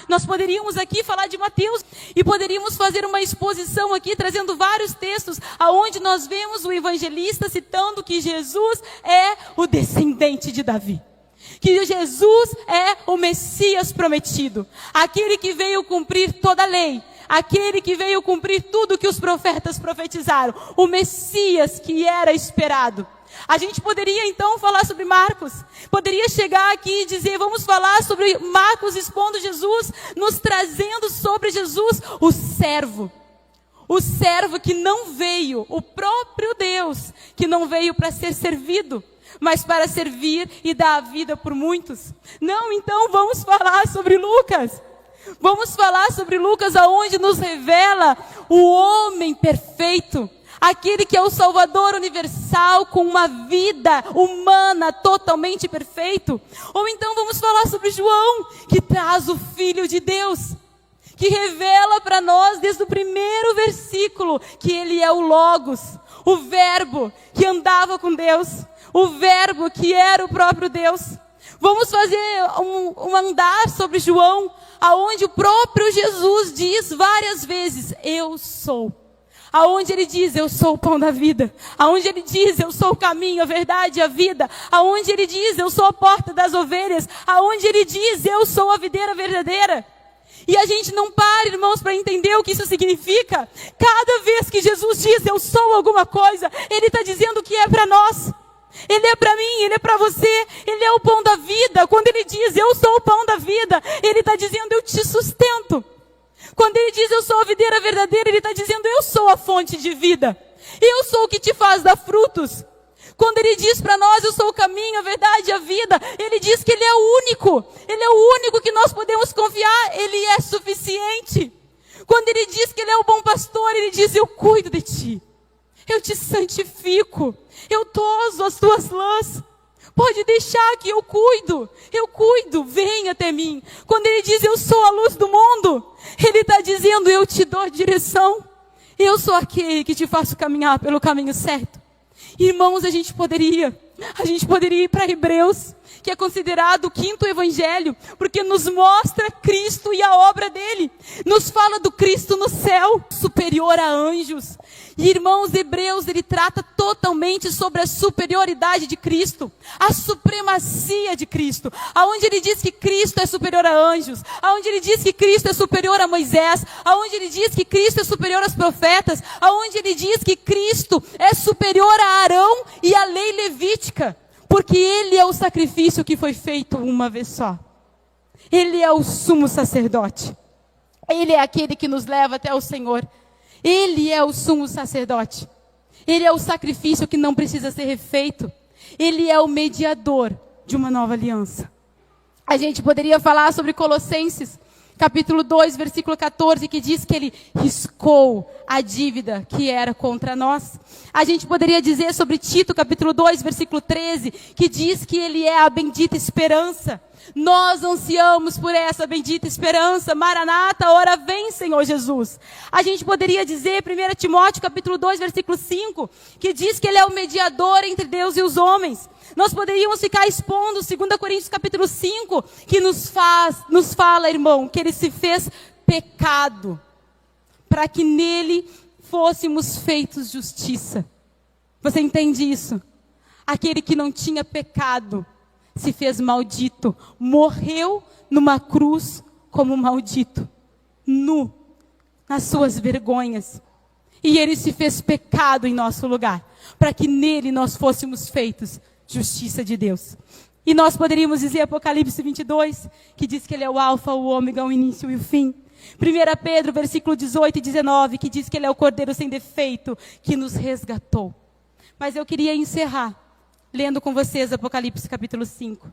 Nós poderíamos aqui falar de Mateus e poderíamos fazer uma exposição aqui, trazendo vários textos, aonde nós vemos o evangelista citando que Jesus é o descendente de Davi. Que Jesus é o Messias prometido, aquele que veio cumprir toda a lei, aquele que veio cumprir tudo que os profetas profetizaram, o Messias que era esperado. A gente poderia então falar sobre Marcos, poderia chegar aqui e dizer, vamos falar sobre Marcos expondo Jesus, nos trazendo sobre Jesus o servo que não veio, o próprio Deus, que não veio para ser servido, mas para servir e dar a vida por muitos. Não, então vamos falar sobre Lucas. Vamos falar sobre Lucas, aonde nos revela o homem perfeito, aquele que é o Salvador universal, com uma vida humana totalmente perfeito. Ou então vamos falar sobre João, que traz o Filho de Deus, que revela para nós desde o primeiro versículo, que ele é o Logos, o Verbo que andava com Deus, o Verbo que era o próprio Deus. Vamos fazer um andar sobre João, aonde o próprio Jesus diz várias vezes, eu sou. Aonde ele diz, eu sou o pão da vida. Aonde ele diz, eu sou o caminho, a verdade e a vida. Aonde ele diz, eu sou a porta das ovelhas. Aonde ele diz, eu sou a videira verdadeira. E a gente não para, irmãos, para entender o que isso significa. Cada vez que Jesus diz, eu sou alguma coisa, ele está dizendo que é para nós. Ele é para mim, ele é para você, ele é o pão da vida. Quando ele diz, eu sou o pão da vida, ele está dizendo, eu te sustento. Quando ele diz, eu sou a videira verdadeira, ele está dizendo, eu sou a fonte de vida. Eu sou o que te faz dar frutos. Quando ele diz para nós, eu sou o caminho, a verdade e a vida, ele diz que ele é o único. Ele é o único que nós podemos confiar, ele é suficiente. Quando ele diz que ele é o bom pastor, ele diz, eu cuido de ti. Eu te santifico. Eu toso as tuas lãs. Pode deixar que eu cuido, vem até mim. Quando ele diz, eu sou a luz do mundo, ele está dizendo, eu te dou direção. Eu sou aquele que te faço caminhar pelo caminho certo. Irmãos, a gente poderia ir para Hebreus, que é considerado o 5º evangelho, porque nos mostra Cristo e a obra dele. Nos fala do Cristo no céu, superior a anjos. E, irmãos, Hebreus, ele trata totalmente sobre a superioridade de Cristo, a supremacia de Cristo, aonde ele diz que Cristo é superior a anjos, aonde ele diz que Cristo é superior a Moisés, aonde ele diz que Cristo é superior aos profetas, aonde ele diz que Cristo é superior a Arão e a lei levítica, porque ele é o sacrifício que foi feito uma vez só. Ele é o sumo sacerdote. Ele é aquele que nos leva até o Senhor. Ele é o sumo sacerdote. Ele é o sacrifício que não precisa ser refeito. Ele é o mediador de uma nova aliança. A gente poderia falar sobre Colossenses, capítulo 2, versículo 14, que diz que ele riscou a dívida que era contra nós. A gente poderia dizer sobre Tito, capítulo 2, versículo 13, que diz que ele é a bendita esperança. Nós ansiamos por essa bendita esperança. Maranata, ora vem, Senhor Jesus. A gente poderia dizer, 1 Timóteo, capítulo 2, versículo 5, que diz que ele é o mediador entre Deus e os homens. Nós poderíamos ficar expondo 2 Coríntios, capítulo 5, que nos fala, irmão, que ele se fez pecado, para que nele fôssemos feitos justiça. Você entende isso? Aquele que não tinha pecado se fez maldito, morreu numa cruz como maldito, nu, nas suas vergonhas. E ele se fez pecado em nosso lugar, para que nele nós fôssemos feitos justiça de Deus. E nós poderíamos dizer Apocalipse 22, que diz que ele é o alfa, o ômega, o início e o fim. 1 Pedro, versículo 18 e 19, que diz que ele é o cordeiro sem defeito, que nos resgatou. Mas eu queria encerrar lendo com vocês Apocalipse capítulo 5.